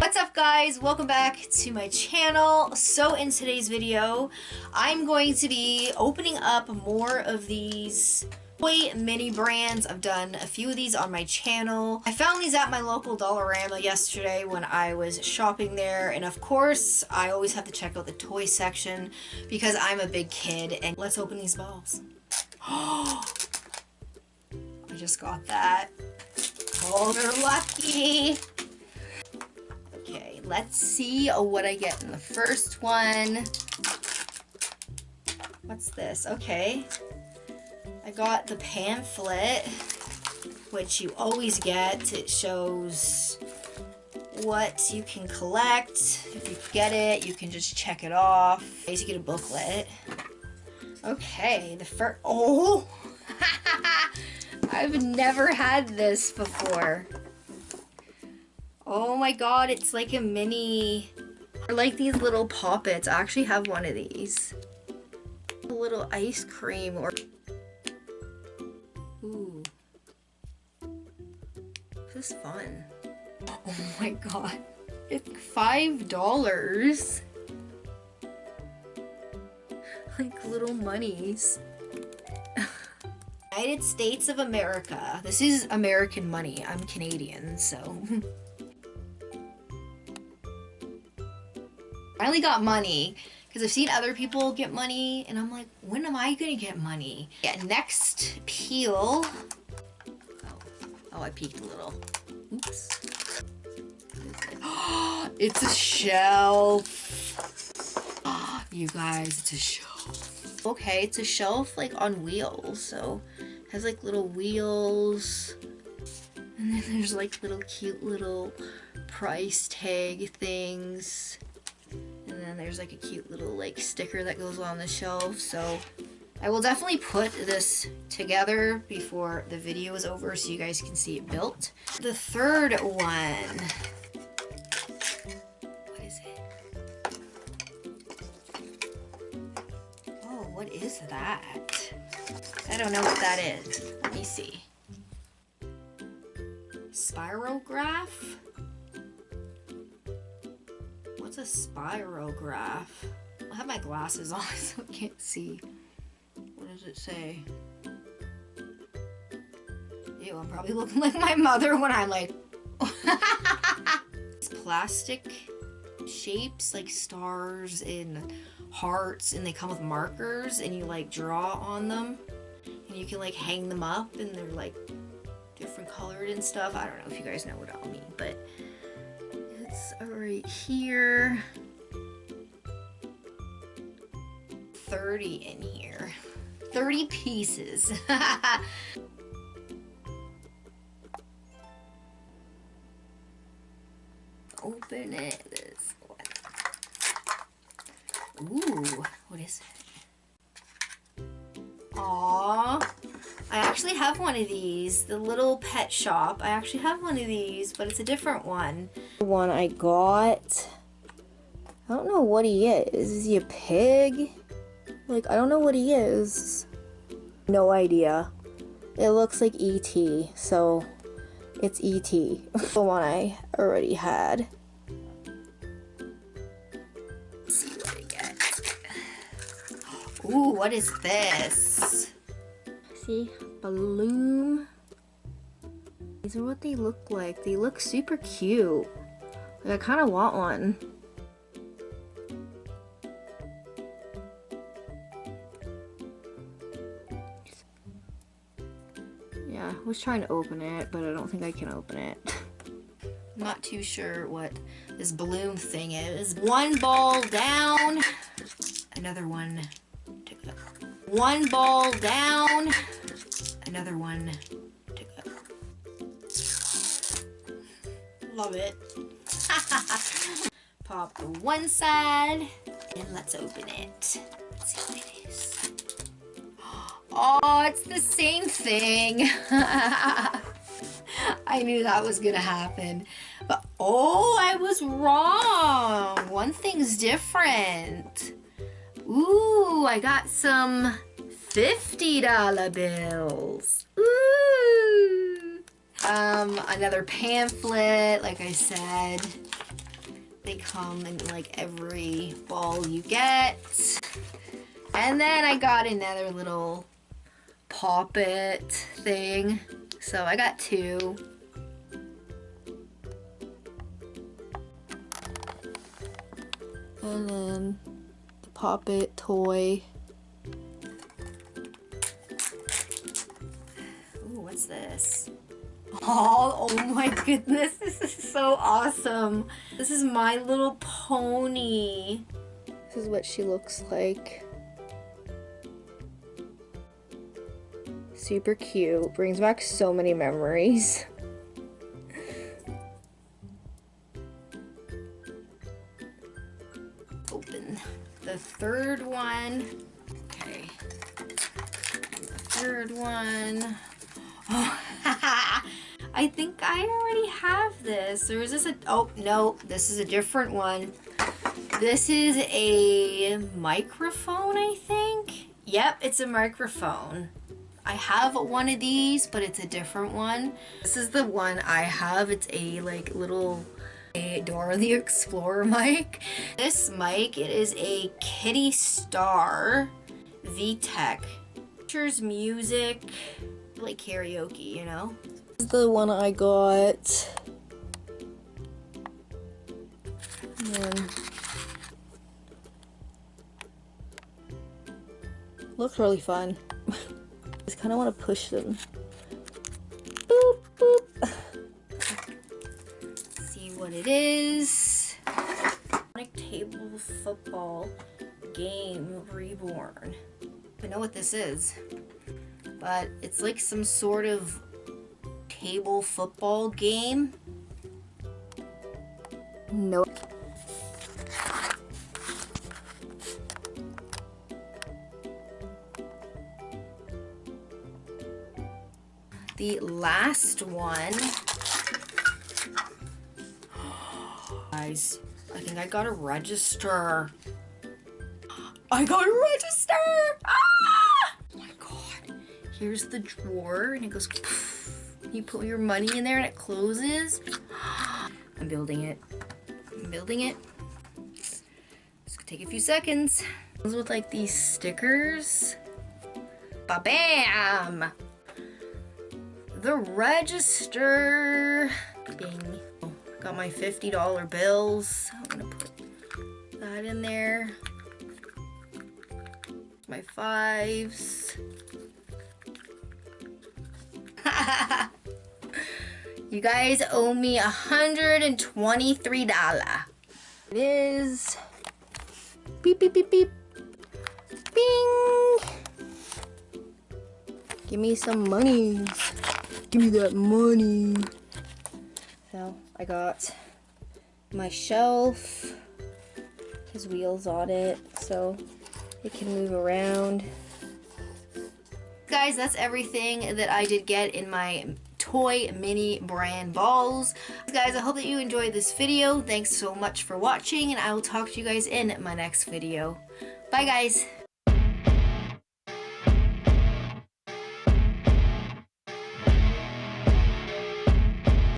What's up guys, welcome back to my channel. So in today's video I'm going to be opening up more of these toy mini brands. I've done a few of these on my channel. I found these at my local Dollarama yesterday when I was shopping there, and of course I always have to check out the toy section because I'm a big kid. And let's open these balls. Oh, I just got that. Oh, they're lucky. Okay, let's see what I get in the first one. What's this? Okay. I got the pamphlet, which you always get. It shows what you can collect. If you get it, you can just check it off. You get a booklet. Okay, the first... Oh! I've never had this before. Oh my god, it's like a mini... Or like these little poppets. I actually have one of these. A little ice cream or... Ooh. This is fun. Oh my god. It's $5. Like little monies. United States of America. This is American money. I'm Canadian, so... I finally got money because I've seen other people get money and I'm like, when am I gonna get money? Yeah, next peel. Oh, I peeked a little. Oops. It's a shelf. You guys, it's a shelf. Okay, it's a shelf like on wheels, so it has like little wheels. And then there's like little cute little price tag things. And then there's like a cute little like sticker that goes on the shelf. So I will definitely put this together before the video is over so you guys can see it built. The third one. What is it? Oh, what is that? I don't know what that is. Let me see. Spirograph? What's a spirograph? I have my glasses on so I can't see. What does it say? Ew, I'm probably looking like my mother when I'm like... It's plastic shapes like stars and hearts, and they come with markers and you like draw on them. And you can like hang them up and they're like different colored and stuff. I don't know if you guys know what I mean, but... It's right here. 30 in here. 30 pieces. Open it. This one. Ooh, what is it? Aww. I actually have one of these, the little pet shop. I actually have one of these, but it's a different one. The one I got, I don't know what he is. Is he a pig? Like, I don't know what he is. No idea. It looks like E.T., so it's E.T. The one I already had. Let's see what I get. Ooh, what is this? See, balloon. These are what they look like. They look super cute. Like, I kind of want one. Yeah, I was trying to open it, but I don't think I can open it. I'm not too sure what this balloon thing is. One ball down. Another one to go. One ball down. Another one to go. Love it. Pop the one side and let's open it. Let's see what it is. Oh, it's the same thing. I knew that was gonna happen. But oh, I was wrong. One thing's different. Ooh, I got some $50 bills. Ooh. Another pamphlet, like I said. They come in like every ball you get. And then I got another little pop it thing. So I got 2. And then the pop it toy. Ooh, what's this? Oh my goodness, this is so awesome. This is My Little Pony. This is what she looks like. Super cute. Brings back so many memories. Open the third one. Okay. The third one. Oh, I think I already have this. Or is this a... Oh, no. This is a different one. This is a microphone, I think. Yep, it's a microphone. I have one of these, but it's a different one. This is the one I have. It's a like little Dora the Explorer mic. This mic, it is a Kitty Star VTech. Features music, like karaoke, you know? This is the one I got. And looks really fun. Just kind of want to push them. Boop, boop. See what it is. Table football game reborn. I know what this is, but it's like some sort of table football game. Nope. The last one, guys, I think I got a register. I got a register! Ah! Oh my god. Here's the drawer, and it goes poof. You put your money in there and it closes. I'm building it. I'm building it. It's gonna take a few seconds. Comes with like these stickers. Ba-bam! The register. Bing. Got my $50 bills. I'm gonna put that in there. My 5s. You guys owe me $123. It is. Beep, beep, beep, beep. Bing. Give me some money. Give me that money. So I got my shelf. His wheels on it, so it can move around. Guys, that's everything that I did get in my toy mini brand balls. Guys, I hope that you enjoyed this video. Thanks so much for watching, and I will talk to you guys in my next video. Bye, guys.